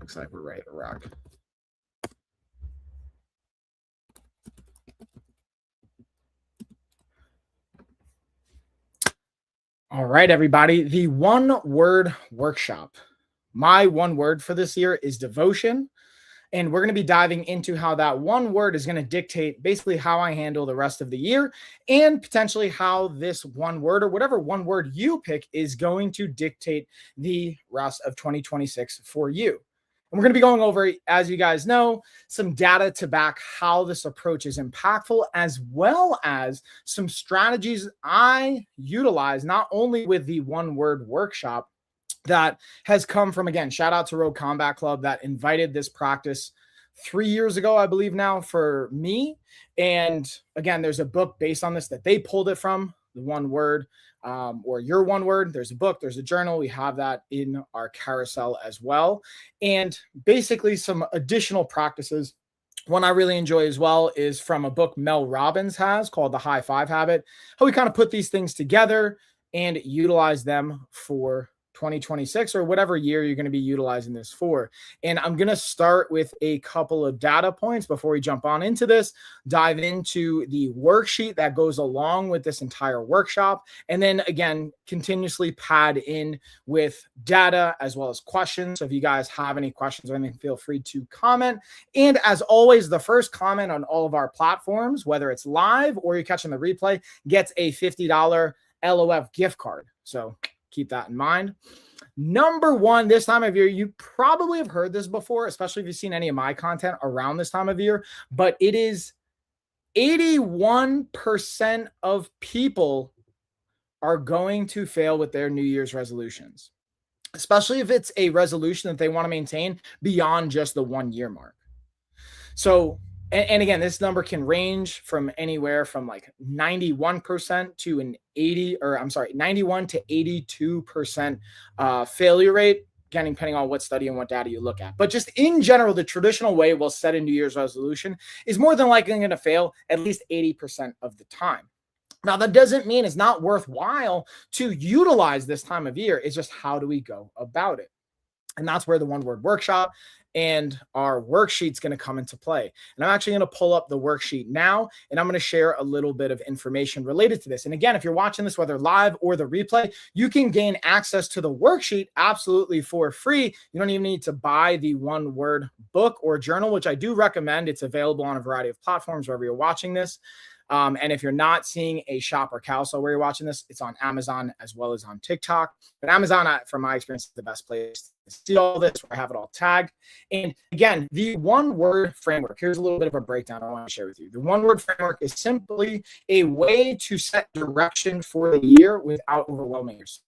Looks like we're ready to rock. All right, everybody. The one word workshop. My one word for this year is devotion. And we're going to be diving into how that one word is going to dictate basically how I handle the rest of the year and potentially how this one word or whatever one word you pick is going to dictate the rest of 2026 for you. And we're going to be going over, as you guys know, some data to back how this approach is impactful, as well as some strategies I utilize not only with the one word workshop that has come from, again, shout out to Rogue Combat Club that invited this practice 3 years ago, I believe now, for me. And again, there's a book based on this that they pulled it from, the one word or your one word. There's a book, there's a journal. We have that in our carousel as well. And basically some additional practices. One I really enjoy as well is from a book Mel Robbins has called The High Five Habit, how we kind of put these things together and utilize them for 2026 or whatever year you're going to be utilizing this for. And I'm going to start with a couple of data points before we jump on into this, dive into the worksheet that goes along with this entire workshop. And then again, continuously pad in with data as well as questions. So if you guys have any questions or anything, feel free to comment. And as always, the first comment on all of our platforms, whether it's live or you're catching the replay, gets a $50 LOF gift card. So keep that in mind. Number one, this time of year, you probably have heard this before, especially if you've seen any of my content around this time of year, but it is 81% of people are going to fail with their New Year's resolutions, especially if it's a resolution that they want to maintain beyond just the 1 year mark. So, and again, this number can range from anywhere from like 91% to an 91 to 82% failure rate, again, depending on what study and what data you look at. But just in general, the traditional way we'll set a New Year's resolution is more than likely going to fail at least 80% of the time. Now, that doesn't mean it's not worthwhile to utilize this time of year. It's just how do we go about it? And that's where the one word workshop and our worksheet's going to come into play. And I'm actually going to pull up the worksheet now, and I'm going to share a little bit of information related to this. And again, if you're watching this, whether live or the replay, you can gain access to the worksheet absolutely for free. You don't even need to buy the one word book or journal, which I do recommend. It's available on a variety of platforms wherever you're watching this. And if you're not seeing a shop or carousel where you're watching this, it's on Amazon as well as on TikTok. But Amazon, from my experience, is the best place to see all this, where I have it all tagged. And again, the one word framework, here's a little bit of a breakdown I want to share with you. The one word framework is simply a way to set direction for the year without overwhelming yourself.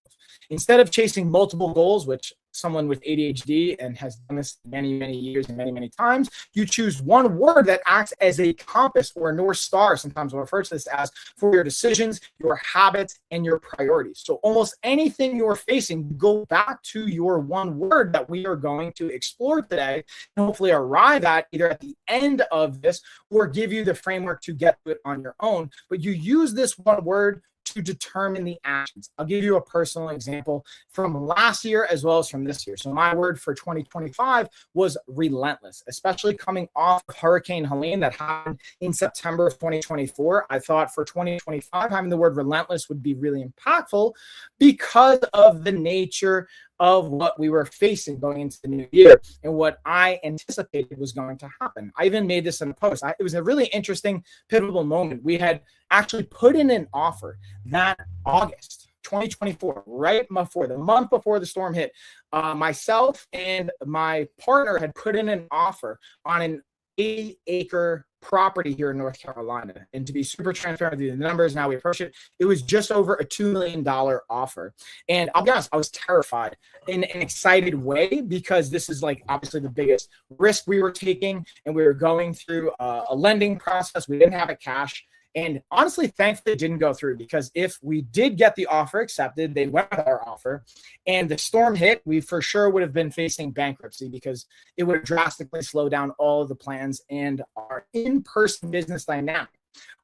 Instead of chasing multiple goals, which someone with ADHD and has done this many, many years and many, many times, you choose one word that acts as a compass or a North Star. Sometimes we'll refer to this as for your decisions, your habits, and your priorities. So almost anything you're facing, go back to your one word that we are going to explore today and hopefully arrive at either at the end of this or give you the framework to get to it on your own. But you use this one word to determine the actions. I'll give you a personal example from last year as well as from this year. So my word for 2025 was relentless, especially coming off of Hurricane Helene that happened in September of 2024. I thought for 2025, having the word relentless would be really impactful because of the nature of what we were facing going into the new year and what I anticipated was going to happen. I even made this in a post. It was a really interesting, pivotal moment. We had actually put in an offer that August 2024, right before the month before the storm hit. Myself and my partner had put in an offer on an 8-acre property here in North Carolina. And to be super transparent with you, the numbers, now we approach it, it was just over a $2 million offer. And I'll be honest, I was terrified in an excited way because this is like obviously the biggest risk we were taking. And we were going through a lending process. We didn't have it cash. And honestly, thankfully, it didn't go through because if we did get the offer accepted, they went with our offer and the storm hit, we for sure would have been facing bankruptcy because it would drastically slow down all of the plans and our in-person business dynamic.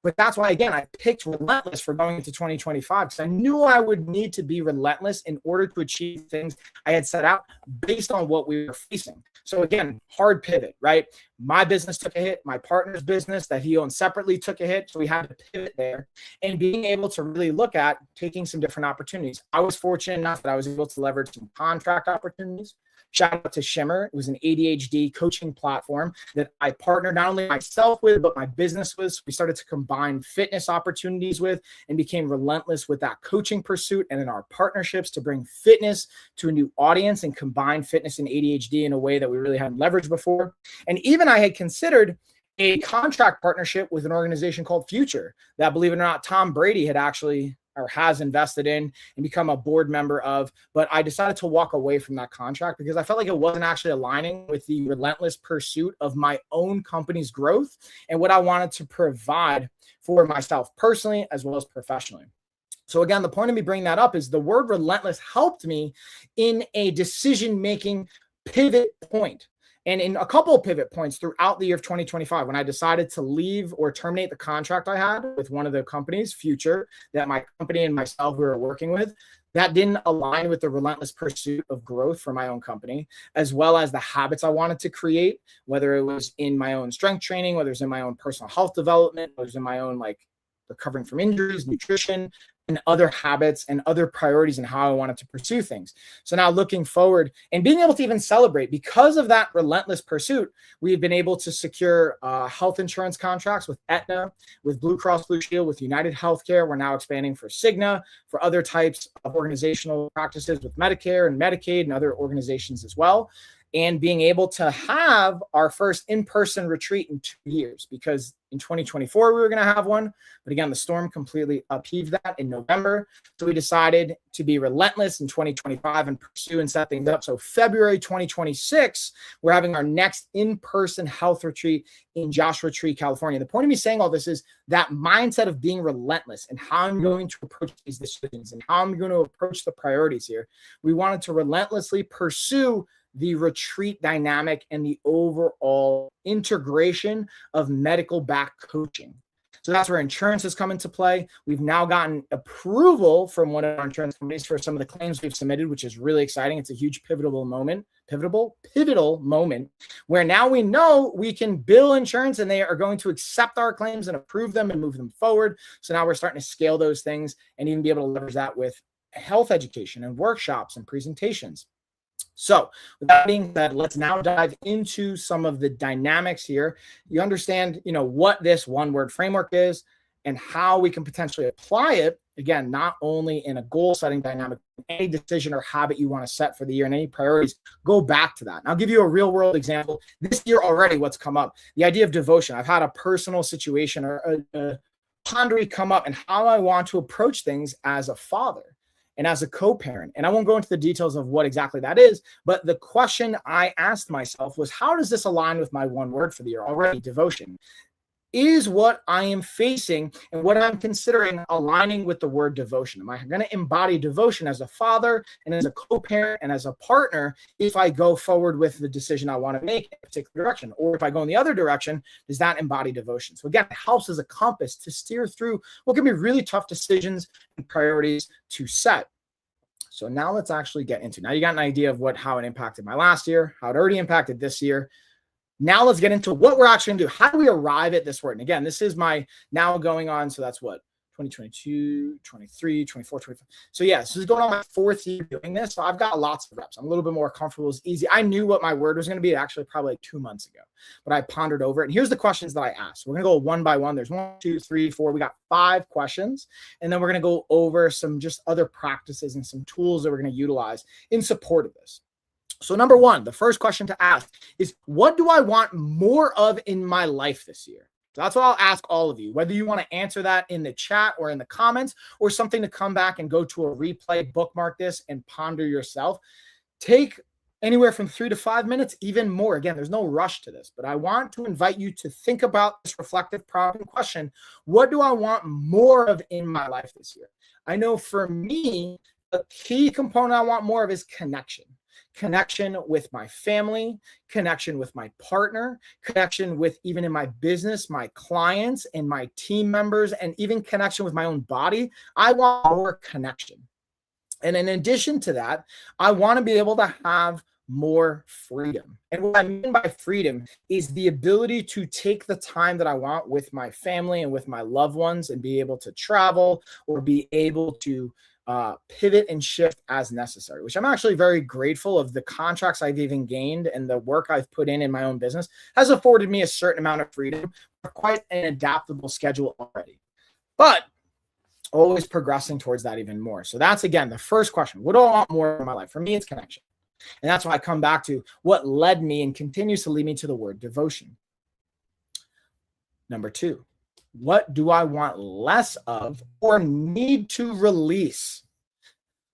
But that's why, again, I picked relentless for going into 2025 because I knew I would need to be relentless in order to achieve things I had set out based on what we were facing. So again, hard pivot, right? My business took a hit. My partner's business that he owned separately took a hit. So we had to pivot there and being able to really look at taking some different opportunities. I was fortunate enough that I was able to leverage some contract opportunities. Shout out to Shimmer. It was an ADHD coaching platform that I partnered not only myself with, but my business with. We started to combine fitness opportunities with and became relentless with that coaching pursuit and in our partnerships to bring fitness to a new audience and combine fitness and ADHD in a way that we really hadn't leveraged before. And even I had considered a contract partnership with an organization called Future that, believe it or not, Tom Brady had actually or has invested in and become a board member of, but I decided to walk away from that contract because I felt like it wasn't actually aligning with the relentless pursuit of my own company's growth and what I wanted to provide for myself personally as well as professionally. So again, the point of me bringing that up is the word relentless helped me in a decision-making pivot point. And in a couple of pivot points throughout the year of 2025, when I decided to leave or terminate the contract I had with one of the companies, Future, that my company and myself were working with, that didn't align with the relentless pursuit of growth for my own company, as well as the habits I wanted to create, whether it was in my own strength training, whether it's in my own personal health development, whether it's in my own recovering from injuries, nutrition, and other habits and other priorities and how I wanted to pursue things. So now looking forward and being able to even celebrate because of that relentless pursuit, we've been able to secure health insurance contracts with Aetna, with Blue Cross Blue Shield, with United Healthcare. We're now expanding for Cigna, for other types of organizational practices with Medicare and Medicaid and other organizations as well. And being able to have our first in-person retreat in 2 years, because in 2024, we were going to have one. But again, the storm completely upheaved that in November. So we decided to be relentless in 2025 and pursue and set things up. So February 2026, we're having our next in-person health retreat in Joshua Tree, California. The point of me saying all this is that mindset of being relentless and how I'm going to approach these decisions and how I'm going to approach the priorities here. We wanted to relentlessly pursue the retreat dynamic and the overall integration of medical back coaching. So that's where insurance has come into play. We've now gotten approval from one of our insurance companies for some of the claims we've submitted, which is really exciting. It's a huge pivotal moment where now we know we can bill insurance and they are going to accept our claims and approve them and move them forward. So now we're starting to scale those things and even be able to leverage that with health education and workshops and presentations. So with that being said, let's now dive into some of the dynamics here. You understand, what this one-word framework is and how we can potentially apply it, again, not only in a goal-setting dynamic, any decision or habit you want to set for the year and any priorities, go back to that. And I'll give you a real-world example. This year already, what's come up, the idea of devotion. I've had a personal situation or a pondering come up and how I want to approach things as a father and as a co-parent. And I won't go into the details of what exactly that is, but the question I asked myself was, how does this align with my one word for the year already, devotion? Is what I am facing and what I'm considering aligning with the word devotion? Am I going to embody devotion as a father and as a co-parent and as a partner if I go forward with the decision I want to make in a particular direction? Or if I go in the other direction, does that embody devotion? So again, it helps as a compass to steer through what can be really tough decisions and priorities to set. So now let's actually get into, now you got an idea of how it impacted my last year, how it already impacted this year. Now let's get into what we're actually going to do. How do we arrive at this word? And again, this is my now going on. So that's what, 2022, 23, 24, 25. So yeah, this is going on my fourth year doing this. So I've got lots of reps. I'm a little bit more comfortable. It's easy. I knew what my word was going to be actually probably like 2 months ago, but I pondered over it. And here's the questions that I asked. We're going to go one by one. There's 1, 2, 3, 4. We got 5 questions. And then we're going to go over some just other practices and some tools that we're going to utilize in support of this. So number one, the first question to ask is, what do I want more of in my life this year? So that's what I'll ask all of you, whether you want to answer that in the chat or in the comments or something to come back and go to a replay, bookmark this and ponder yourself. Take anywhere from 3 to 5 minutes, even more. Again, there's no rush to this, but I want to invite you to think about this reflective problem question. What do I want more of in my life this year? I know for me, a key component I want more of is connection. connection with my family, connection with my partner, connection with even in my business, my clients and my team members, and even connection with my own body. I want more connection. And in addition to that, I want to be able to have more freedom. And what I mean by freedom is the ability to take the time that I want with my family and with my loved ones and be able to travel or be able to pivot and shift as necessary, which I'm actually very grateful of. The contracts I've even gained and the work I've put in my own business has afforded me a certain amount of freedom, quite an adaptable schedule already. But always progressing towards that even more. So that's, again, the first question. What do I want more in my life? For me, it's connection. And that's why I come back to what led me and continues to lead me to the word devotion. Number 2, what do I want less of or need to release?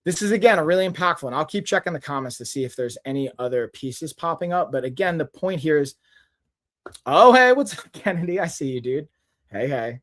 This is, again, a really impactful, and I'll keep checking the comments to see if there's any other pieces popping up. But again, the point here is, oh, hey, what's up, Kennedy? I see you, dude. Hey.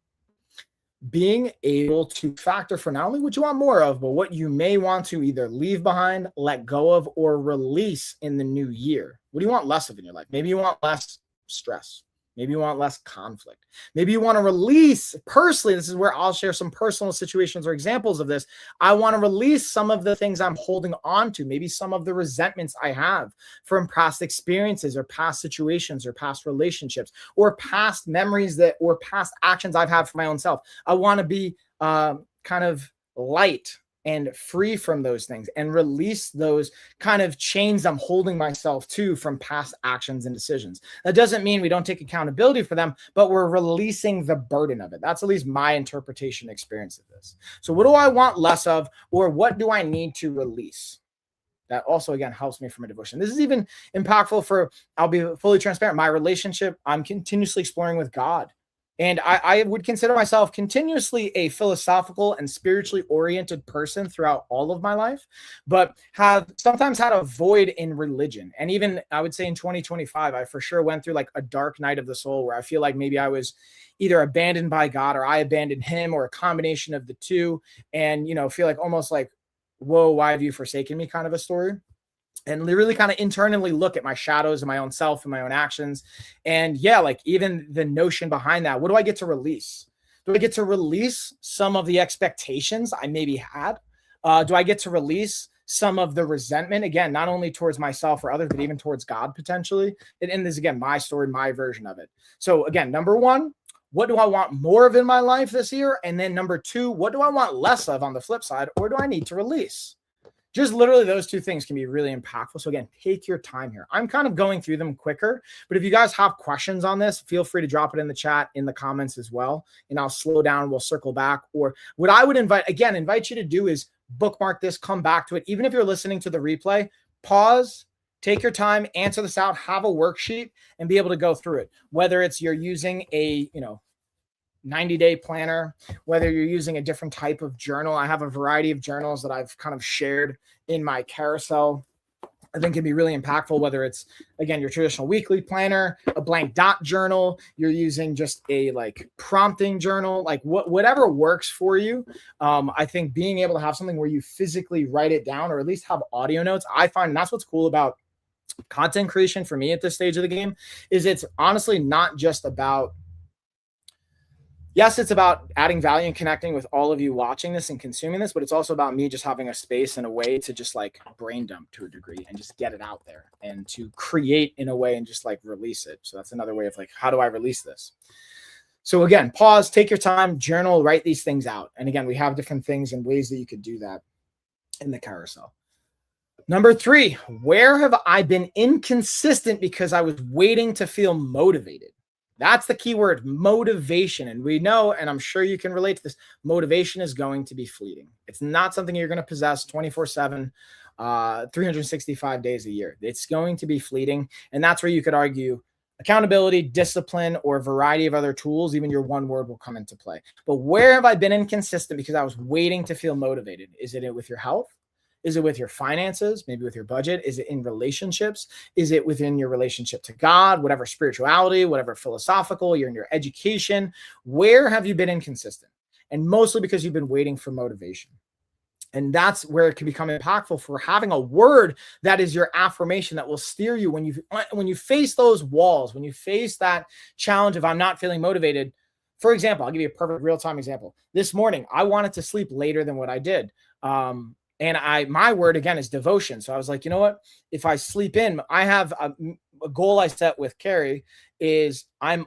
Being able to factor for not only what you want more of, but what you may want to either leave behind, let go of, or release in the new year. What do you want less of in your life? Maybe you want less stress. Maybe you want less conflict. Maybe you want to release personally. This is where I'll share some personal situations or examples of this. I want to release some of the things I'm holding on to, maybe some of the resentments I have from past experiences or past situations or past relationships or past memories or past actions I've had for my own self. I want to be kind of light and free from those things and release those kind of chains I'm holding myself to from past actions and decisions. That doesn't mean we don't take accountability for them, but we're releasing the burden of it. That's at least my interpretation experience of this. So what do I want less of, or what do I need to release? That also, again, helps me from a devotion. This is even impactful for, I'll be fully transparent, my relationship I'm continuously exploring with God. And I would consider myself continuously a philosophical and spiritually oriented person throughout all of my life, but have sometimes had a void in religion. And even I would say in 2025, I for sure went through like a dark night of the soul where I feel like maybe I was either abandoned by God or I abandoned him, or a combination of the two. And, feel like almost like, whoa, why have you forsaken me kind of a story. And really kind of internally look at my shadows and my own self and my own actions. And yeah, like even the notion behind that, what do I get to release? Do I get to release some of the expectations I maybe had? Do I get to release some of the resentment, again, not only towards myself or others, but even towards God potentially? And this is, again, my story, my version of it. So again, number 1, what do I want more of in my life this year? And then number 2, what do I want less of on the flip side, or do I need to release? Just literally those two things can be really impactful. So again, take your time here. I'm kind of going through them quicker, but if you guys have questions on this, feel free to drop it in the chat, in the comments as well. And I'll slow down. We'll circle back. Or what I would invite you to do is bookmark this, come back to it. Even if you're listening to the replay, pause, take your time, answer this out, have a worksheet, and be able to go through it. Whether it's you're using a, 90-day planner, whether you're using a different type of journal. I have a variety of journals that I've kind of shared in my carousel. I think can be really impactful, whether it's, again, your traditional weekly planner, a blank dot journal, you're using just a like prompting journal, like whatever works for you. I think being able to have something where you physically write it down, or at least have audio notes, I find, and that's what's cool about content creation for me at this stage of the game, is it's honestly not just about, yes, it's about adding value and connecting with all of you watching this and consuming this, but it's also about me just having a space and a way to just like brain dump to a degree and just get it out there and to create in a way and just like release it. So that's another way of like, how do I release this? So again, pause, take your time, journal, write these things out. And again, we have different things and ways that you could do that in the carousel. Number 3, where have I been inconsistent because I was waiting to feel motivated? That's the key word, motivation. And we know, and I'm sure you can relate to this, motivation is going to be fleeting. It's not something you're going to possess 24/7, 365 days a year. It's going to be fleeting. And that's where you could argue accountability, discipline, or a variety of other tools, even your one word will come into play. But where have I been inconsistent because I was waiting to feel motivated? Is it with your health? Is it with your finances, maybe with your budget? Is it in relationships? Is it within your relationship to God, whatever spirituality, whatever philosophical, you're in your education? Where have you been inconsistent? And mostly because you've been waiting for motivation. And that's where it can become impactful for having a word that is your affirmation that will steer you when you face those walls, when you face that challenge of I'm not feeling motivated. For example, I'll give you a perfect real-time example. This morning, I wanted to sleep later than what I did. And my word again is devotion. So I was like, you know what? If I sleep in, I have a goal I set with Carrie is I'm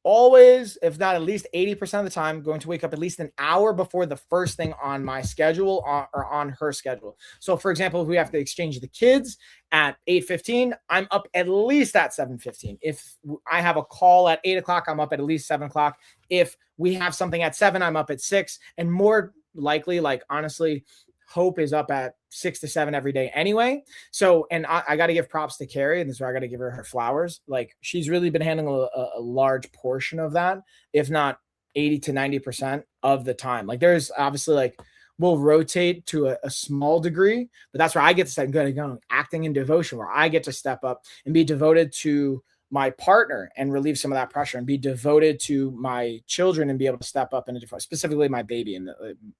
always, if not at least 80% of the time, going to wake up at least an hour before the first thing on my schedule or on her schedule. So for example, if we have to exchange the kids at 8:15, I'm up at least at 7:15. If I have a call at 8 o'clock, I'm up at least 7 o'clock. If we have something at 7, I'm up at 6. And more likely, like honestly, Hope is up at 6 to 7 every day anyway. So, and I got to give props to Carrie, and this is where I got to give her flowers. Like she's really been handling a large portion of that, if not 80 to 90% of the time. Like there's obviously like we'll rotate to a small degree, but that's where I get to start going acting in devotion, where I get to step up and be devoted to my partner and relieve some of that pressure and be devoted to my children and be able to step up in a different, specifically my baby and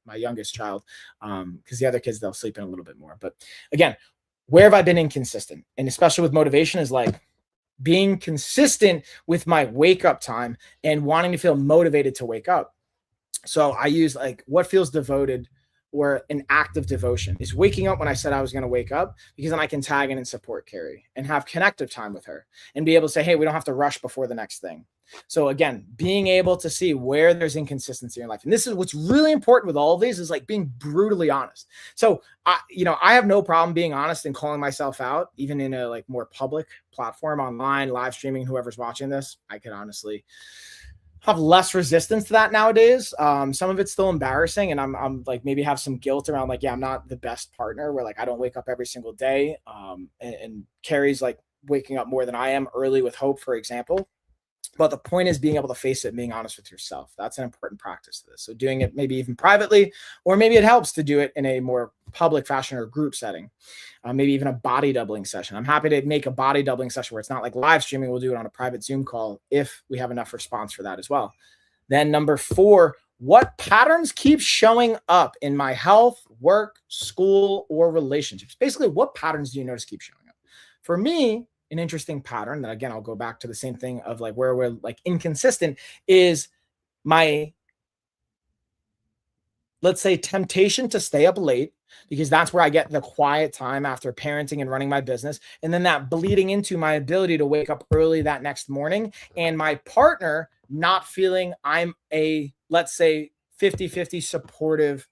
my youngest child. Cause the other kids, they'll sleep in a little bit more, but again, where have I been inconsistent? And especially with motivation is like being consistent with my wake up time and wanting to feel motivated to wake up. So I use like what feels devoted or an act of devotion is waking up when I said I was going to wake up, because then I can tag in and support Carrie and have connective time with her and be able to say, hey, we don't have to rush before the next thing. So again, being able to see where there's inconsistency in your life. And this is what's really important with all of these is like being brutally honest. So I have no problem being honest and calling myself out, even in a like more public platform online, live streaming, whoever's watching this. I could honestly have less resistance to that nowadays. Some of it's still embarrassing, and I'm like maybe have some guilt around like, yeah, I'm not the best partner where like I don't wake up every single day. And Carrie's like waking up more than I am early with Hope, for example. But the point is being able to face it and being honest with yourself. That's an important practice to this. So doing it maybe even privately, or maybe it helps to do it in a more public fashion or group setting. Maybe even a body doubling session. I'm happy to make a body doubling session where it's not like live streaming. We'll do it on a private Zoom call if we have enough response for that as well. Then number 4, what patterns keep showing up in my health, work, school, or relationships? Basically, what patterns do you notice keep showing up? For me, an interesting pattern that, again, I'll go back to the same thing of like where we're like inconsistent is my, let's say, temptation to stay up late, because that's where I get the quiet time after parenting and running my business. And then that bleeding into my ability to wake up early that next morning, and my partner not feeling I'm a, let's say, 50-50 supportive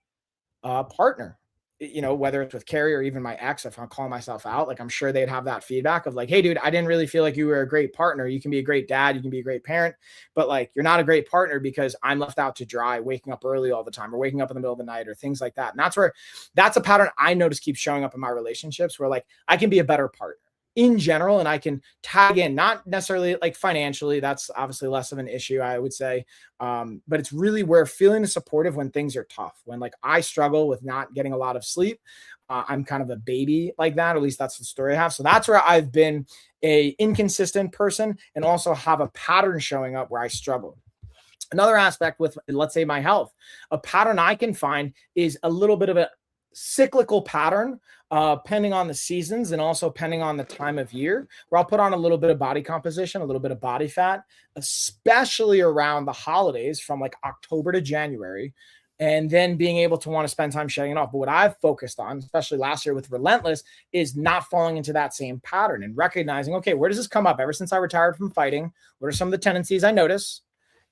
partner. Whether it's with Carrie or even my ex, if I'm calling myself out, like I'm sure they'd have that feedback of like, hey, dude, I didn't really feel like you were a great partner. You can be a great dad, you can be a great parent, but like you're not a great partner because I'm left out to dry, waking up early all the time, or waking up in the middle of the night, or things like that. And that's a pattern I notice keeps showing up in my relationships, where like I can be a better partner in general, and I can tag in, not necessarily like financially, that's obviously less of an issue, I would say. But it's really where feeling supportive when things are tough, when like I struggle with not getting a lot of sleep. I'm kind of a baby like that, or at least that's the story I have. So that's where I've been a inconsistent person and also have a pattern showing up where I struggle. Another aspect with, let's say, my health, a pattern I can find is a little bit of a cyclical pattern, depending on the seasons and also depending on the time of year, where I'll put on a little bit of body composition, a little bit of body fat, especially around the holidays from like October to January, and then being able to want to spend time shedding it off. But what I've focused on, especially last year with Relentless, is not falling into that same pattern and recognizing, okay, where does this come up? Ever since I retired from fighting, what are some of the tendencies I notice?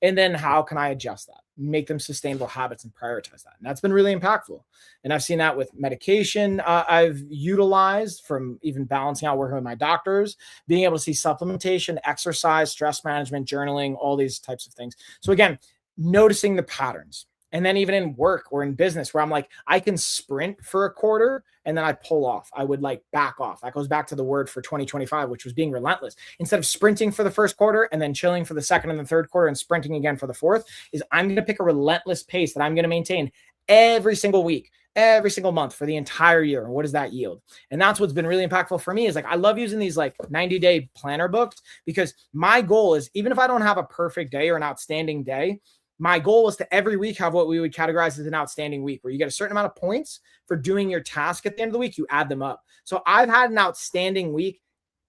And then how can I adjust that, make them sustainable habits, and prioritize that? And that's been really impactful. And I've seen that with medication I've utilized, from even balancing out working with my doctors, being able to see supplementation, exercise, stress management, journaling, all these types of things. So again, noticing the patterns. And then even in work or in business, where I'm like, I can sprint for a quarter and then I pull off. I would like back off. That goes back to the word for 2025, which was being relentless. Instead of sprinting for the first quarter and then chilling for the second and the third quarter and sprinting again for the fourth, is I'm going to pick a relentless pace that I'm going to maintain every single week, every single month for the entire year. And what does that yield? And that's what's been really impactful for me, is like, I love using these like 90-day planner books, because my goal is, even if I don't have a perfect day or an outstanding day, my goal was to every week have what we would categorize as an outstanding week, where you get a certain amount of points for doing your task at the end of the week, you add them up. So I've had an outstanding week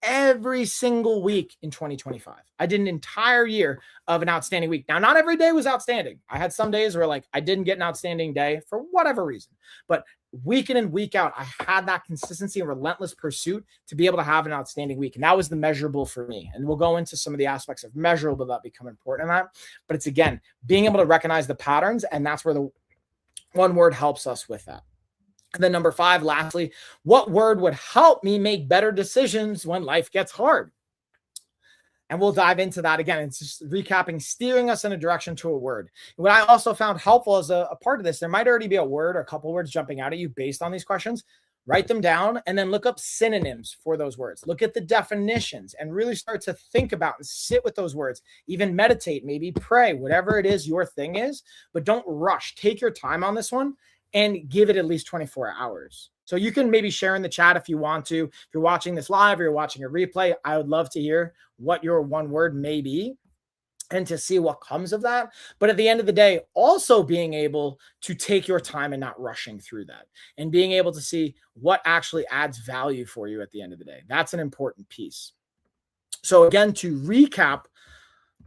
every single week in 2025. I did an entire year of an outstanding week. Now, not every day was outstanding. I had some days where like I didn't get an outstanding day for whatever reason, but week in and week out, I had that consistency and relentless pursuit to be able to have an outstanding week. And that was the measurable for me. And we'll go into some of the aspects of measurable that become important in that. But it's, again, being able to recognize the patterns. And that's where the one word helps us with that. And then number 5, lastly, what word would help me make better decisions when life gets hard? And we'll dive into that again. It's just recapping, steering us in a direction to a word. What I also found helpful as a part of this, there might already be a word or a couple words jumping out at you based on these questions. Write them down and then look up synonyms for those words. Look at the definitions and really start to think about and sit with those words. Even meditate, maybe pray, whatever it is your thing is, but don't rush. Take your time on this one and give it at least 24 hours. So you can maybe share in the chat if you want to. If you're watching this live or you're watching a replay, I would love to hear what your one word may be and to see what comes of that. But at the end of the day, also being able to take your time and not rushing through that and being able to see what actually adds value for you at the end of the day. That's an important piece. So again, to recap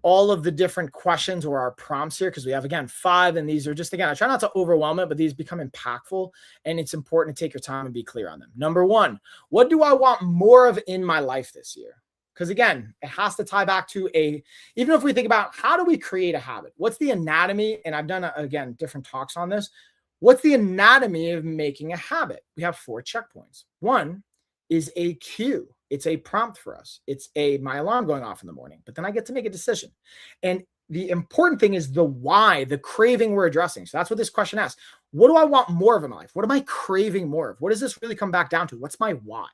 all of the different questions or our prompts here, because we have, again, 5, and these are just, again, I try not to overwhelm it, but these become impactful, and it's important to take your time and be clear on them. Number 1, what do I want more of in my life this year? Because again, it has to tie back to even if we think about how do we create a habit? What's the anatomy? And I've done, again, different talks on this. What's the anatomy of making a habit? We have 4 checkpoints. 1 is a cue. It's a prompt for us. It's my alarm going off in the morning, but then I get to make a decision. And the important thing is the why, the craving we're addressing. So that's what this question asks. What do I want more of in my life? What am I craving more of? What does this really come back down to? What's my why?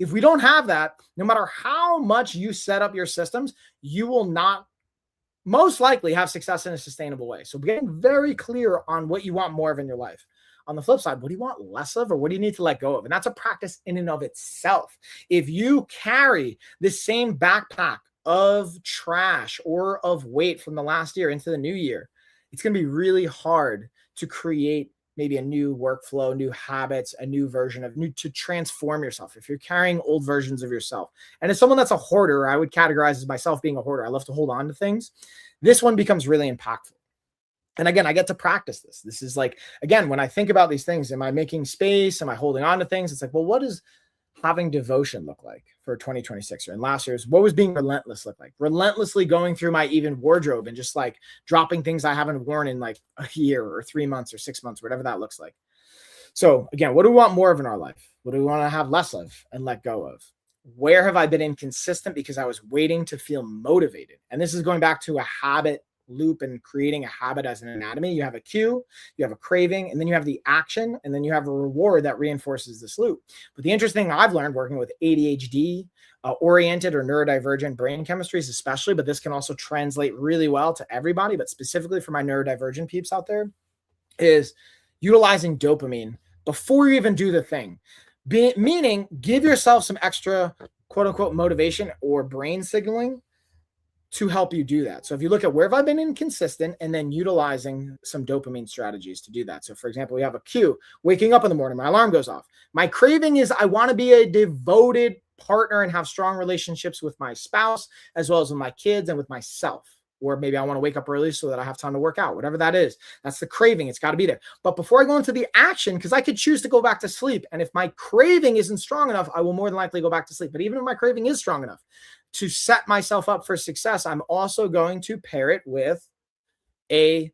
If we don't have that, no matter how much you set up your systems, you will not most likely have success in a sustainable way. So getting very clear on what you want more of in your life. On the flip side, what do you want less of, or what do you need to let go of? And that's a practice in and of itself. If you carry the same backpack of trash or of weight from the last year into the new year, it's going to be really hard to create maybe a new workflow, new habits, a new version of to transform yourself. If you're carrying old versions of yourself, and as someone that's a hoarder, I would categorize as myself being a hoarder. I love to hold on to things. This one becomes really impactful. And again, I get to practice this. This is like, again, when I think about these things, am I making space? Am I holding on to things? It's like, well, what does having devotion look like for 2026? And last year's, what was being relentless look like? Relentlessly going through my even wardrobe and just like dropping things I haven't worn in like a year or 3 months or 6 months, whatever that looks like. So again, what do we want more of in our life? What do we want to have less of and let go of? Where have I been inconsistent because I was waiting to feel motivated? And this is going back to a habit loop and creating a habit as an anatomy. You have a cue, you have a craving, and then you have the action, and then you have a reward that reinforces this loop. But the interesting thing I've learned working with ADHD oriented or neurodivergent brain chemistries especially, but this can also translate really well to everybody, but specifically for my neurodivergent peeps out there, is utilizing dopamine before you even do the thing. Meaning give yourself some extra quote unquote motivation or brain signaling to help you do that. So if you look at where have I been inconsistent and then utilizing some dopamine strategies to do that. So for example, we have a cue, waking up in the morning, my alarm goes off. My craving is I want to be a devoted partner and have strong relationships with my spouse, as well as with my kids and with myself. Or maybe I want to wake up early so that I have time to work out, whatever that is. That's the craving. It's got to be there. But before I go into the action, because I could choose to go back to sleep. And if my craving isn't strong enough, I will more than likely go back to sleep. But even if my craving is strong enough to set myself up for success, I'm also going to pair it with a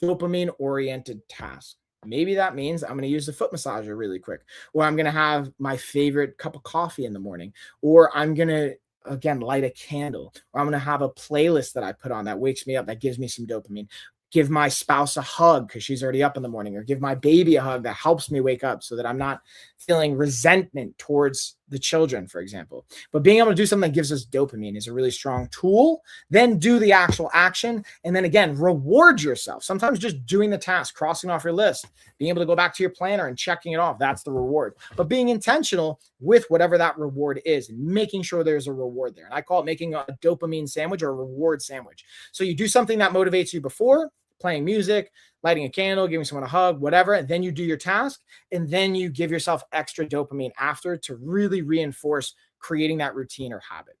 dopamine-oriented task. Maybe that means I'm going to use the foot massager really quick, or I'm going to have my favorite cup of coffee in the morning, or I'm going to again, light a candle, or I'm going to have a playlist that I put on that wakes me up, that gives me some dopamine. Give my spouse a hug because she's already up in the morning, or give my baby a hug that helps me wake up so that I'm not feeling resentment towards the children, for example. But being able to do something that gives us dopamine is a really strong tool. Then do the actual action. And then again, reward yourself. Sometimes just doing the task, crossing off your list, being able to go back to your planner and checking it off. That's the reward. But being intentional with whatever that reward is and making sure there's a reward there. And I call it making a dopamine sandwich or a reward sandwich. So you do something that motivates you before, playing music, lighting a candle, giving someone a hug, whatever. And then you do your task, and then you give yourself extra dopamine after to really reinforce creating that routine or habit.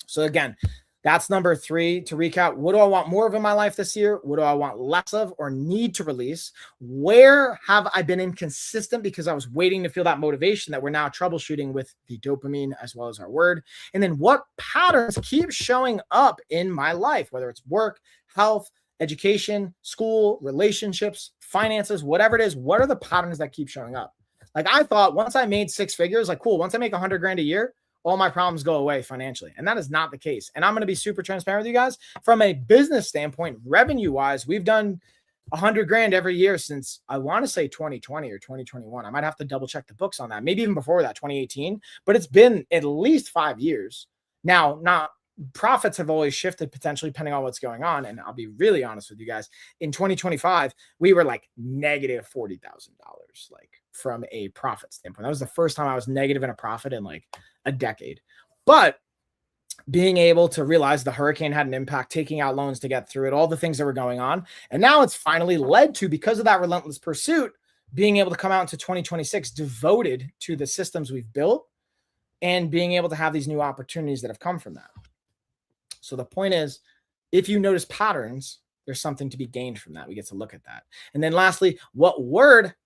So again, that's number 3. To recap, what do I want more of in my life this year? What do I want less of or need to release? Where have I been inconsistent because I was waiting to feel that motivation that we're now troubleshooting with the dopamine as well as our word? And then what patterns keep showing up in my life, whether it's work, health, education, school, relationships, finances, whatever it is? What are the patterns that keep showing up? Like I thought once I made 6 figures, like cool, once I make 100 grand a year, all my problems go away financially. And that is not the case. And I'm going to be super transparent with you guys. From a business standpoint, revenue wise, we've done 100 grand every year since I want to say 2020 or 2021. I might have to double check the books on that. Maybe even before that, 2018, but it's been at least 5 years. Now, not profits have always shifted potentially depending on what's going on. And I'll be really honest with you guys. In 2025, we were like negative $40,000, like from a profit standpoint. That was the first time I was negative in a profit in like a decade. But being able to realize the hurricane had an impact, taking out loans to get through it, all the things that were going on. And now it's finally led to, because of that relentless pursuit, being able to come out into 2026 devoted to the systems we've built and being able to have these new opportunities that have come from that. So the point is, if you notice patterns, there's something to be gained from that. We get to look at that. And then lastly, what word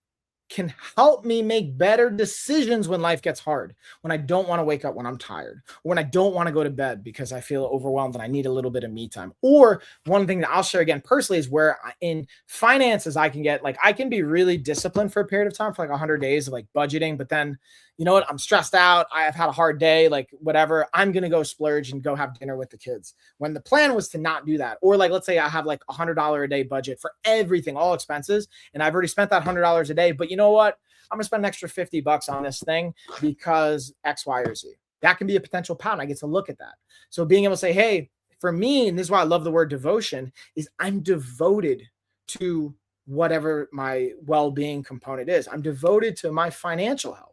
can help me make better decisions when life gets hard, when I don't want to wake up when I'm tired, or when I don't want to go to bed because I feel overwhelmed and I need a little bit of me time. Or one thing that I'll share again personally is where in finances, I can be really disciplined for a period of time, for like 100 days of like budgeting, but then you know what? I'm stressed out. I've had a hard day, like whatever. I'm going to go splurge and go have dinner with the kids when the plan was to not do that. Or like, let's say I have like $100 a day budget for everything, all expenses. And I've already spent that $100 a day, but you know what? I'm going to spend an extra $50 on this thing because X, Y, or Z. That can be a potential pattern. I get to look at that. So being able to say, hey, for me, and this is why I love the word devotion, is I'm devoted to whatever my well-being component is. I'm devoted to my financial health.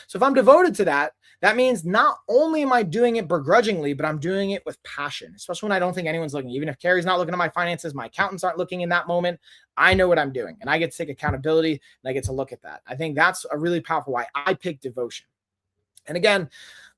So if I'm devoted to that, that means not only am I doing it begrudgingly, but I'm doing it with passion, especially when I don't think anyone's looking. Even if Carrie's not looking at my finances, my accountants aren't looking in that moment, I know what I'm doing and I get to take accountability and I get to look at that. I think that's a really powerful why I pick devotion. And again,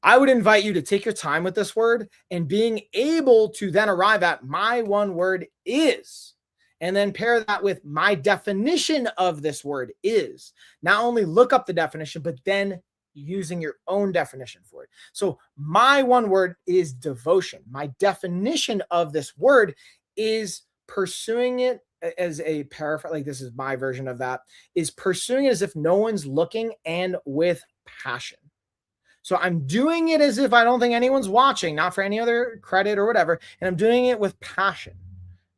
I would invite you to take your time with this word and being able to then arrive at my one word is. And then pair that with my definition of this word is. Not only look up the definition, but then using your own definition for it. So my one word is devotion. My definition of this word is pursuing it as a paraphrase, like this is my version of that, is pursuing it as if no one's looking and with passion. So I'm doing it as if I don't think anyone's watching, not for any other credit or whatever. And I'm doing it with passion,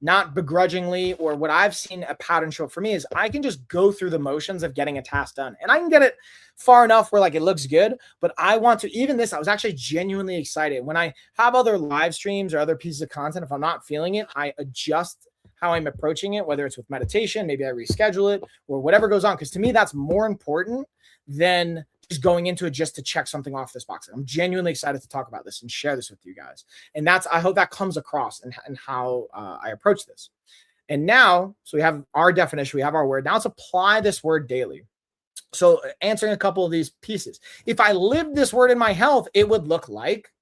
not begrudgingly. Or what I've seen a pattern show up for me is I can just go through the motions of getting a task done. And I can get it far enough where like it looks good, but I want to, even this, I was actually genuinely excited. When I have other live streams or other pieces of content, if I'm not feeling it, I adjust how I'm approaching it, whether it's with meditation, maybe I reschedule it or whatever goes on. Because to me, that's more important than just going into it just to check something off this box. I'm genuinely excited to talk about this and share this with you guys. And I hope that comes across in how I approach this. And now, so we have our definition, we have our word. Now let's apply this word daily. So answering a couple of these pieces. If I lived this word in my health, it would look like.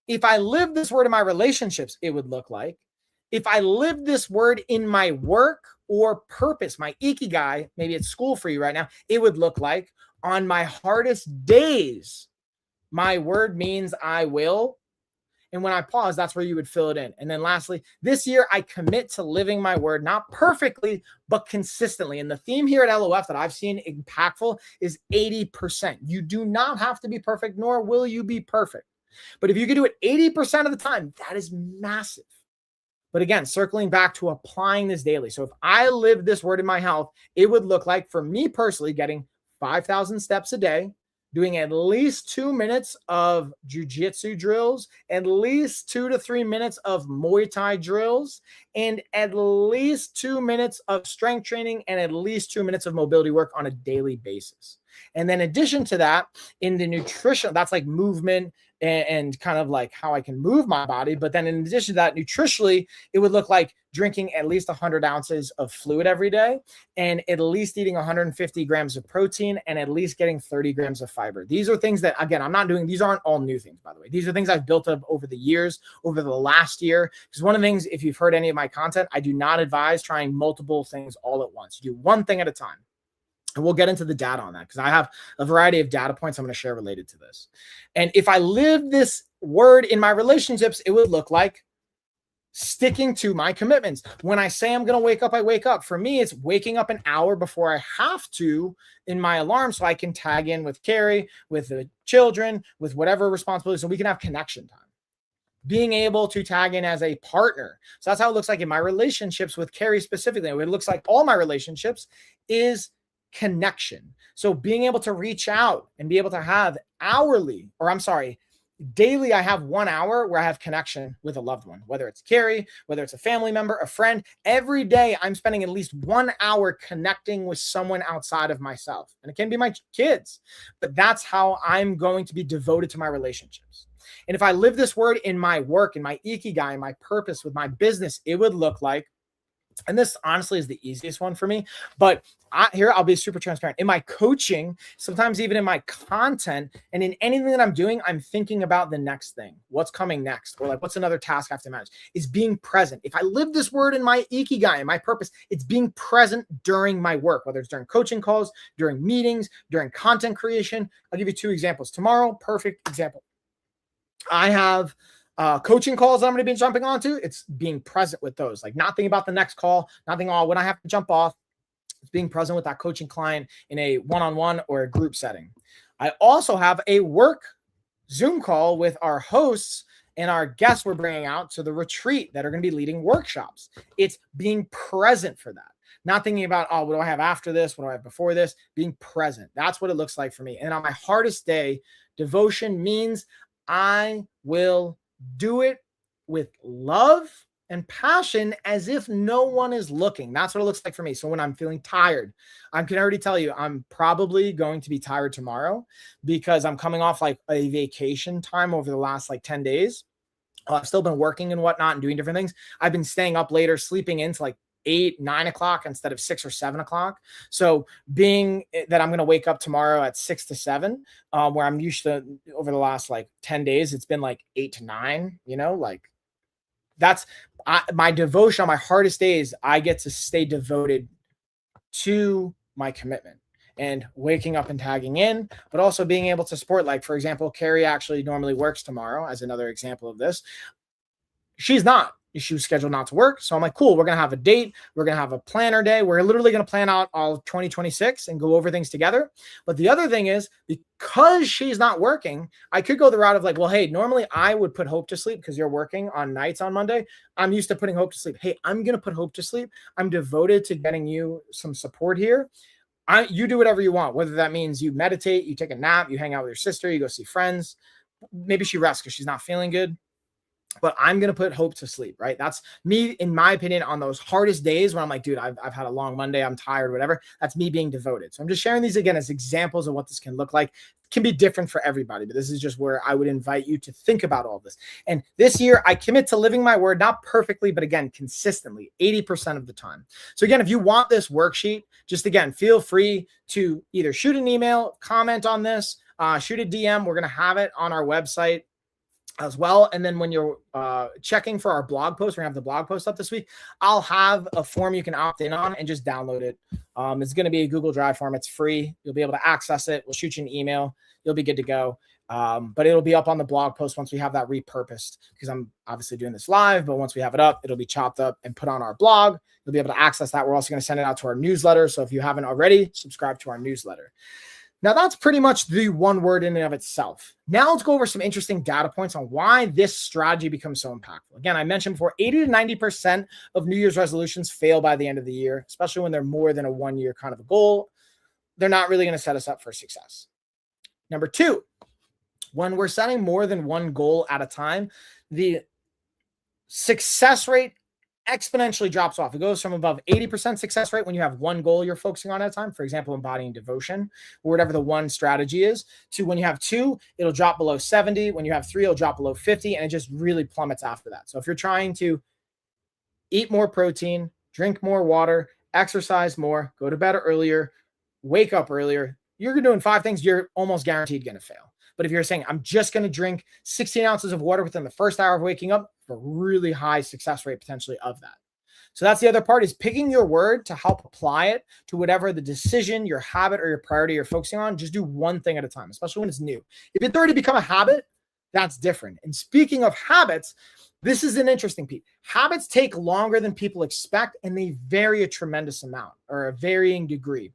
If I lived this word in my relationships, it would look like. If I lived this word in my work or purpose, my ikigai, maybe it's school for you right now, it would look like. On my hardest days, my word means I will. And when I pause, that's where you would fill it in. And then lastly, this year, I commit to living my word, not perfectly, but consistently. And the theme here at LOF that I've seen impactful is 80%. You do not have to be perfect, nor will you be perfect. But if you can do it 80% of the time, that is massive. But again, circling back to applying this daily. So if I live this word in my health, it would look like for me personally getting 5,000 steps a day, doing at least 2 minutes of jujitsu drills, at least 2 to 3 minutes of Muay Thai drills, and at least 2 minutes of strength training, and at least 2 minutes of mobility work on a daily basis. And then in addition to that, in the nutrition, that's like movement and kind of like how I can move my body. But then in addition to that, nutritionally, it would look like drinking at least 100 ounces of fluid every day and at least eating 150 grams of protein and at least getting 30 grams of fiber. These are things that, again, I'm not doing. These aren't all new things, by the way. These are things I've built up over the years, over the last year. Because one of the things, if you've heard any of my content, I do not advise trying multiple things all at once. You do one thing at a time. And we'll get into the data on that because I have a variety of data points I'm going to share related to this. And if I live this word in my relationships, it would look like sticking to my commitments. When I say I'm going to wake up, I wake up. For me, it's waking up an hour before I have to in my alarm so I can tag in with Carrie, with the children, with whatever responsibilities, so we can have connection time. Being able to tag in as a partner. So that's how it looks like in my relationships with Carrie specifically. It looks like all my relationships is connection. So being able to reach out and be able to have daily, I have 1 hour where I have connection with a loved one, whether it's Carrie, whether it's a family member, a friend. Every day I'm spending at least 1 hour connecting with someone outside of myself. And it can be my kids, but that's how I'm going to be devoted to my relationships. And if I live this word in my work, in my ikigai, in my purpose, with my business, it would look like, and this honestly is the easiest one for me, but I'll be super transparent. In my coaching, sometimes even in my content and in anything that I'm doing, I'm thinking about the next thing, what's coming next, or like what's another task I have to manage, is being present. If I live this word in my ikigai and my purpose, it's being present during my work, whether it's during coaching calls, during meetings, during content creation. I'll give you 2 examples. Tomorrow, perfect example. I have coaching calls that I'm going to be jumping onto. It's being present with those, like not thinking about the next call, not thinking, when I have to jump off. It's being present with that coaching client in a one-on-one or a group setting. I also have a work Zoom call with our hosts and our guests we're bringing out to the retreat that are going to be leading workshops. It's being present for that. Not thinking about, what do I have after this? What do I have before this? Being present. That's what it looks like for me. And on my hardest day, devotion means I will do it with love and passion as if no one is looking. That's what it looks like for me. So when I'm feeling tired, I can already tell you I'm probably going to be tired tomorrow because I'm coming off like a vacation time over the last 10 days. I've still been working and whatnot and doing different things. I've been staying up later, sleeping into 8, 9 o'clock instead of 6 or 7 o'clock. So being that I'm going to wake up tomorrow at 6 to 7, where I'm used to over the last 10 days, it's been 8 to 9, that's my devotion on my hardest days. I get to stay devoted to my commitment and waking up and tagging in, but also being able to support, for example, Carrie actually normally works tomorrow as another example of this. She's not. She was scheduled not to work. So I'm like, cool, we're going to have a date. We're going to have a planner day. We're literally going to plan out all of 2026 and go over things together. But the other thing is, because she's not working, I could go the route of hey, normally I would put Hope to sleep because you're working on nights on Monday. I'm used to putting Hope to sleep. Hey, I'm going to put Hope to sleep. I'm devoted to getting you some support here. You do whatever you want, whether that means you meditate, you take a nap, you hang out with your sister, you go see friends. Maybe she rests because she's not feeling good. But I'm going to put Hope to sleep, right? That's me, in my opinion, on those hardest days when I'm like, dude, I've had a long Monday, I'm tired, whatever. That's me being devoted. So I'm just sharing these again as examples of what this can look like. It can be different for everybody, but this is just where I would invite you to think about all this. And this year, I commit to living my word, not perfectly, but again, consistently, 80% of the time. So again, if you want this worksheet, just again, feel free to either shoot an email, comment on this, shoot a DM. We're going to have it on our website as well. And then when you're checking for our blog post, we're gonna have the blog post up this week. I'll have a form you can opt in on and just download it. It's going to be a Google Drive form. It's free. You'll be able to access it. We'll shoot you an email. You'll be good to go. But it'll be up on the blog post once we have that repurposed, because I'm obviously doing this live, but once we have it up, it'll be chopped up and put on our blog. You'll be able to access that. We're also going to send it out to our newsletter. So if you haven't already, subscribe to our newsletter. Now, that's pretty much the one word in and of itself. Now let's go over some interesting data points on why this strategy becomes so impactful. Again, I mentioned before, 80 to 90% of New Year's resolutions fail by the end of the year, especially when they're more than a 1 year kind of a goal. They're not really going to set us up for success. Number 2, when we're setting more than one goal at a time, the success rate exponentially drops off. It goes from above 80% success rate when you have one goal you're focusing on at a time, for example, embodying devotion or whatever the one strategy is, to when you have two, it'll drop below 70. When you have three, it'll drop below 50, and it just really plummets after that. So if you're trying to eat more protein, drink more water, exercise more, go to bed earlier, wake up earlier, you're doing 5 things, you're almost guaranteed going to fail. But if you're saying, I'm just going to drink 16 ounces of water within the first hour of waking up, a really high success rate potentially of that. So that's the other part, is picking your word to help apply it to whatever the decision, your habit, or your priority you're focusing on. Just do one thing at a time, especially when it's new. If it's already become a habit, that's different. And speaking of habits, this is an interesting piece. Habits take longer than people expect, and they vary a tremendous amount, or a varying degree.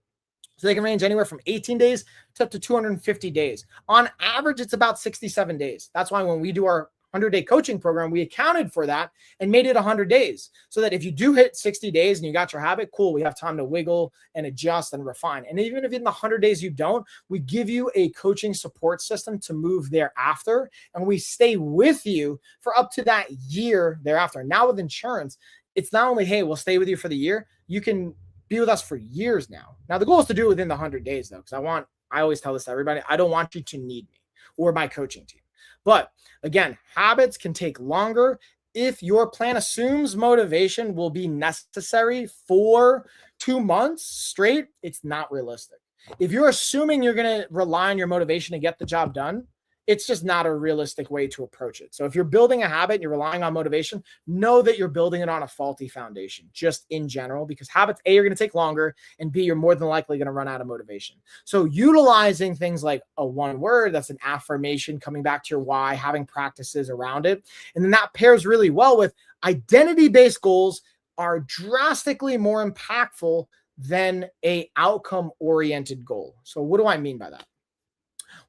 So they can range anywhere from 18 days to up to 250 days. On average, it's about 67 days. That's why when we do our 100-day coaching program, we accounted for that and made it 100 days, so that if you do hit 60 days and you got your habit, cool, we have time to wiggle and adjust and refine. And even if in the 100 days you don't, we give you a coaching support system to move thereafter, and we stay with you for up to that year thereafter. Now with insurance, it's not only, hey, we'll stay with you for the year, you can be with us for years now. Now the goal is to do it within the 100 days though, because I always tell this to everybody, I don't want you to need me or my coaching team. But again, habits can take longer. If your plan assumes motivation will be necessary for 2 months straight, it's not realistic. If you're assuming you're going to rely on your motivation to get the job done, it's just not a realistic way to approach it. So if you're building a habit and you're relying on motivation, know that you're building it on a faulty foundation, just in general, because habits, A, are going to take longer, and B, you're more than likely going to run out of motivation. So utilizing things like a one word, that's an affirmation, coming back to your why, having practices around it. And then that pairs really well with identity-based goals are drastically more impactful than a outcome-oriented goal. So what do I mean by that?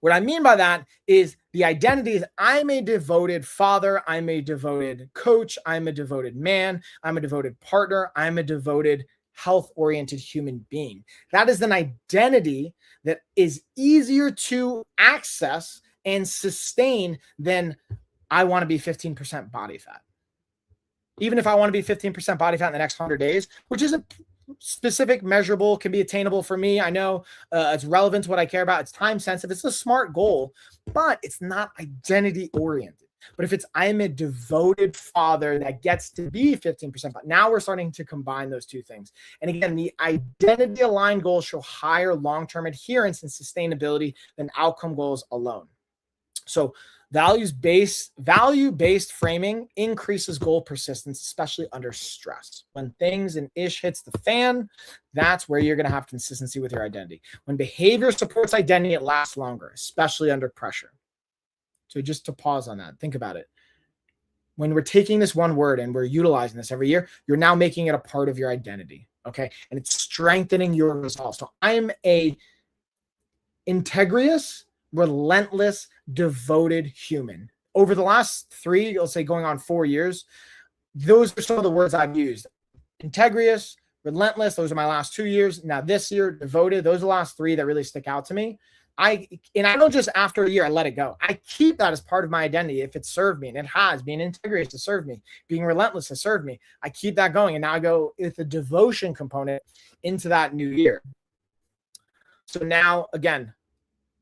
What I mean by that is the identity is, I'm a devoted father, I'm a devoted coach, I'm a devoted man, I'm a devoted partner, I'm a devoted health-oriented human being. That is an identity that is easier to access and sustain than I want to be 15% body fat. Even if I want to be 15% body fat in the next 100 days, which isn't specific, measurable, can be attainable for me. I know it's relevant to what I care about. It's time sensitive. It's a smart goal, but it's not identity oriented. But if it's, I'm a devoted father that gets to be 15%, but now we're starting to combine those two things. And again, the identity aligned goals show higher long-term adherence and sustainability than outcome goals alone. So value-based framing increases goal persistence, especially under stress. When things and ish hits the fan, that's where you're going to have consistency with your identity. When behavior supports identity, it lasts longer, especially under pressure. So just to pause on that, think about it. When we're taking this one word and we're utilizing this every year, you're now making it a part of your identity, okay? And it's strengthening your resolve. So I'm a integrious, relentless, devoted human. Over the last 3, let's say going on 4 years, those are some of the words I've used. Integrious, relentless, those are my last 2 years. Now this year, devoted, those are the last 3 that really stick out to me. I don't just after a year, I let it go. I keep that as part of my identity if it served me, and it has. Being integrated has served me. Being relentless has served me. I keep that going, and now I go with the devotion component into that new year. So now, again,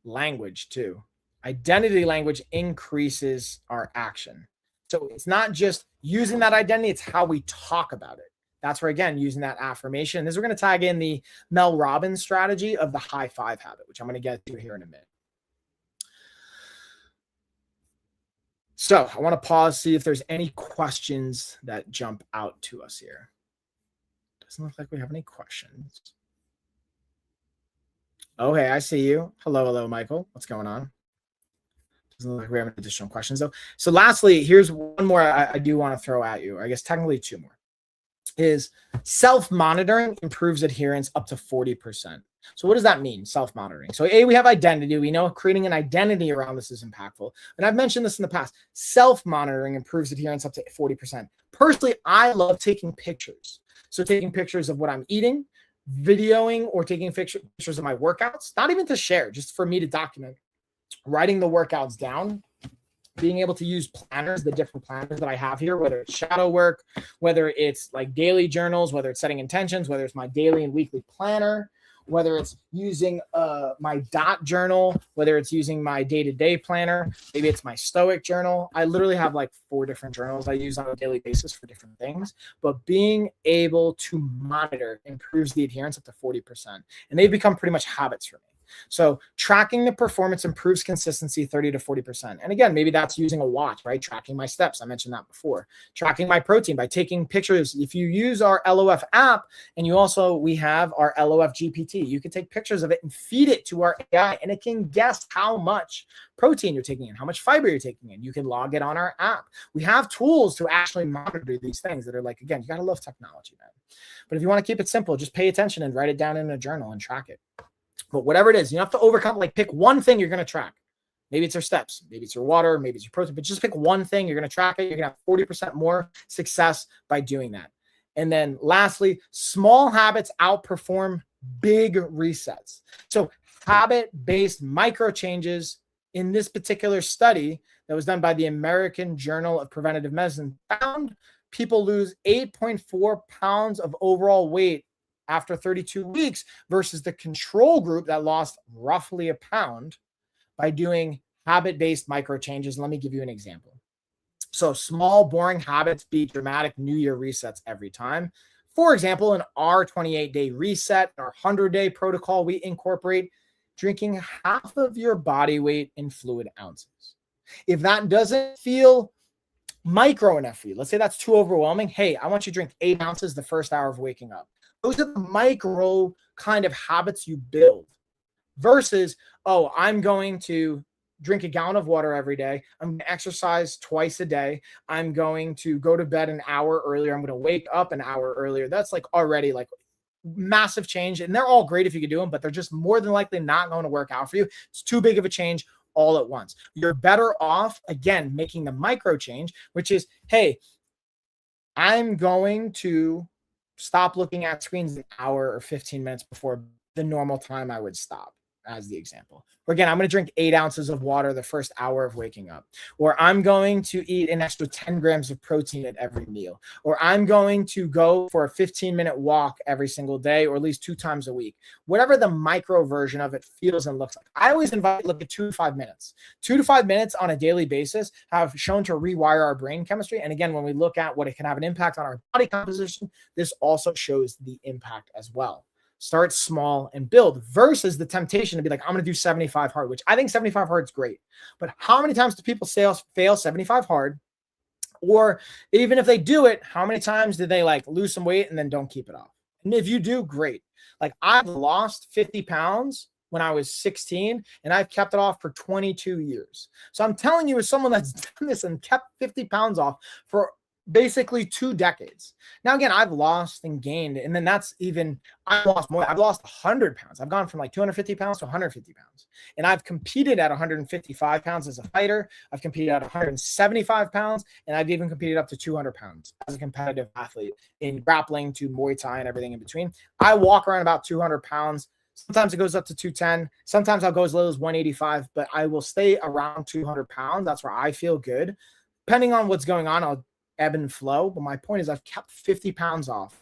language too. Identity language increases our action. So it's not just using that identity, it's how we talk about it. That's where, again, using that affirmation. This, we're going to tag in the Mel Robbins strategy of the high five habit, which I'm going to get to here in a minute. So I want to pause, see if there's any questions that jump out to us here. Doesn't look like we have any questions. Okay, I see you. Hello, Michael. What's going on? Doesn't look like we have any additional questions, though. So lastly, here's one more I do want to throw at you. I guess technically 2 more. Is self-monitoring improves adherence up to 40%. So what does that mean, self-monitoring? So A, we have identity. We know creating an identity around this is impactful. And I've mentioned this in the past. Self-monitoring improves adherence up to 40%. Personally, I love taking pictures. So taking pictures of what I'm eating, videoing, or taking pictures of my workouts, not even to share, just for me to document, writing the workouts down. being able to use planners, the different planners that I have here, whether it's shadow work, whether it's like daily journals, whether it's setting intentions, whether it's my daily and weekly planner, whether it's using my dot journal, whether it's using my day-to-day planner, maybe it's my stoic journal. I literally have like 4 different journals I use on a daily basis for different things, but being able to monitor improves the adherence up to 40%. And they've become pretty much habits for me. So tracking the performance improves consistency 30 to 40%. And again, maybe that's using a watch, right? Tracking my steps. I mentioned that before. Tracking my protein by taking pictures. If you use our LOF app, and we have our LOF GPT, you can take pictures of it and feed it to our AI, and it can guess how much protein you're taking in, how much fiber you're taking in. You can log it on our app. We have tools to actually monitor these things that are like, again, you got to love technology, man. But if you want to keep it simple, just pay attention and write it down in a journal and track it. But whatever it is, you don't have to overcome, like pick one thing you're going to track. Maybe it's your steps, maybe it's your water, maybe it's your protein, but just pick one thing. You're going to track it. You're going to have 40% more success by doing that. And then lastly, small habits outperform big resets. So habit-based micro changes in this particular study that was done by the American Journal of Preventive Medicine found people lose 8.4 pounds of overall weight after 32 weeks versus the control group that lost roughly a pound by doing habit-based micro changes. Let me give you an example. So small, boring habits beat dramatic New Year resets every time. For example, in our 28-day reset, our 100-day protocol, we incorporate drinking half of your body weight in fluid ounces. If that doesn't feel micro enough for you, let's say that's too overwhelming. Hey, I want you to drink 8 ounces the first hour of waking up. Those are the micro kind of habits you build versus, oh, I'm going to drink a gallon of water every day. I'm going to exercise twice a day. I'm going to go to bed an hour earlier. I'm going to wake up an hour earlier. That's like already like massive change. And they're all great if you could do them, but they're just more than likely not going to work out for you. It's too big of a change all at once. You're better off, again, making the micro change, which is, hey, I'm going to stop looking at screens an hour or 15 minutes before the normal time I would stop, as the example. Or again, I'm going to drink 8 ounces of water the first hour of waking up. Or I'm going to eat an extra 10 grams of protein at every meal. Or I'm going to go for a 15-minute walk every single day, or at least 2 times a week. Whatever the micro version of it feels and looks like. I always invite look at 2 to 5 minutes. 2 to 5 minutes on a daily basis have shown to rewire our brain chemistry. And again, when we look at what it can have an impact on our body composition, this also shows the impact as well. Start small and build versus the temptation to be like, I'm going to do 75 hard, which I think 75 hard is great. But how many times do people fail 75 hard? Or even if they do it, how many times do they like lose some weight and then don't keep it off? And if you do, great. Like I've lost 50 pounds when I was 16 and I've kept it off for 22 years. So I'm telling you, as someone that's done this and kept 50 pounds off for basically 2 decades. Now, again, I've lost and gained, and then I've lost more. I've lost 100 pounds. I've gone from like 250 pounds to 150 pounds. And I've competed at 155 pounds as a fighter. I've competed at 175 pounds, and I've even competed up to 200 pounds as a competitive athlete in grappling to Muay Thai and everything in between. I walk around about 200 pounds. Sometimes it goes up to 210. Sometimes I'll go as low as 185, but I will stay around 200 pounds. That's where I feel good. Depending on what's going on, I'll ebb and flow. But my point is I've kept 50 pounds off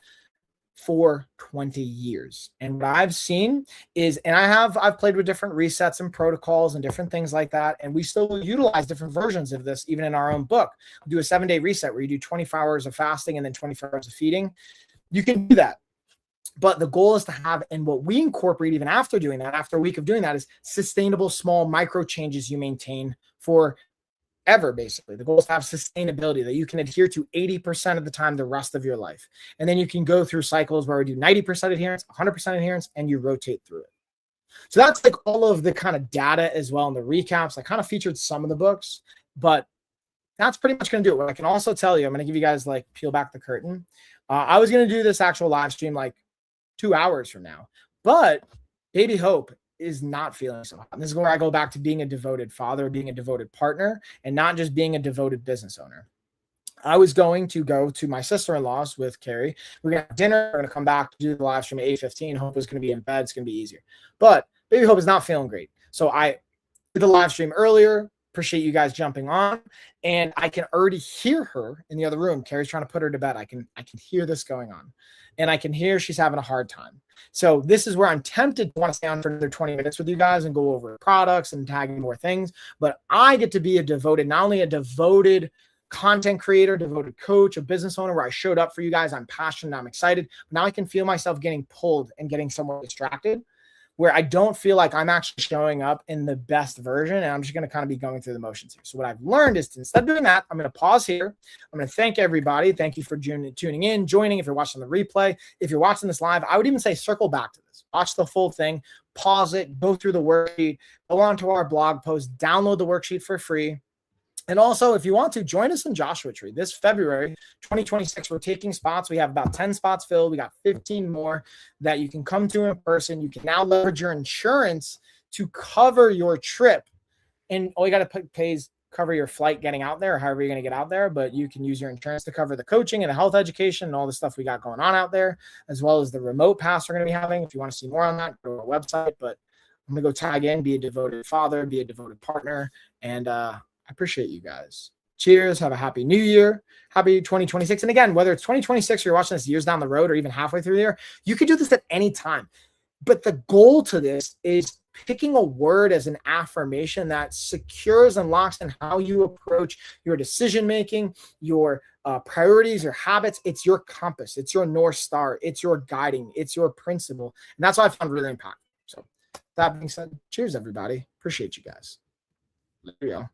for 20 years. And what I've seen is, and I've played with different resets and protocols and different things like that. And we still utilize different versions of this, even in our own book. We do a 7-day reset where you do 24 hours of fasting and then 24 hours of feeding. You can do that. But the goal is to have, and what we incorporate even after doing that, after a week of doing that, is sustainable small micro changes you maintain for ever, basically. The goal is to have sustainability that you can adhere to 80% of the time the rest of your life. And then you can go through cycles where we do 90% adherence, 100% adherence, and you rotate through it. So that's like all of the kind of data as well. And the recaps, I kind of featured some of the books, but that's pretty much going to do it. What I can also tell you, I'm going to give you guys like peel back the curtain. I was going to do this actual live stream like 2 hours from now, but Baby Hope is not feeling so hot. And this is where I go back to being a devoted father, being a devoted partner, and not just being a devoted business owner. I was going to go to my sister-in-law's with Carrie. We're going to have dinner. We're going to come back to do the live stream at 8:15. Hope is going to be in bed. It's going to be easier. But Baby Hope is not feeling great. So I did the live stream earlier, Appreciate you guys jumping on. And I can already hear her in the other room. Carrie's trying to put her to bed. I can hear this going on. And I can hear she's having a hard time. So this is where I'm tempted to want to stay on for another 20 minutes with you guys and go over products and tagging more things. But I get to be not only a devoted content creator, devoted coach, a business owner where I showed up for you guys. I'm passionate. I'm excited. Now I can feel myself getting pulled and getting somewhat distracted where I don't feel like I'm actually showing up in the best version. And I'm just going to kind of be going through the motions here. So what I've learned is to, instead of doing that, I'm going to pause here. I'm going to thank everybody. Thank you for tuning in, joining. If you're watching the replay, if you're watching this live, I would even say circle back to this, watch the full thing, pause it, go through the worksheet, go onto our blog post, download the worksheet for free. And also, if you want to, join us in Joshua Tree. This February 2026, we're taking spots. We have about 10 spots filled. We got 15 more that you can come to in person. You can now leverage your insurance to cover your trip. And all you got to pay is cover your flight getting out there, or however you're going to get out there. But you can use your insurance to cover the coaching and the health education and all the stuff we got going on out there, as well as the remote pass we're going to be having. If you want to see more on that, go to our website. But I'm going to go tag in, be a devoted father, be a devoted partner, and I appreciate you guys. Cheers. Have a happy new year. Happy 2026. And again, whether it's 2026 or you're watching this years down the road or even halfway through the year, you could do this at any time. But the goal to this is picking a word as an affirmation that secures and locks in how you approach your decision-making, your priorities, your habits. It's your compass. It's your North Star. It's your guiding. It's your principle. And that's what I found really impactful. So that being said, cheers, everybody. Appreciate you guys. There we go.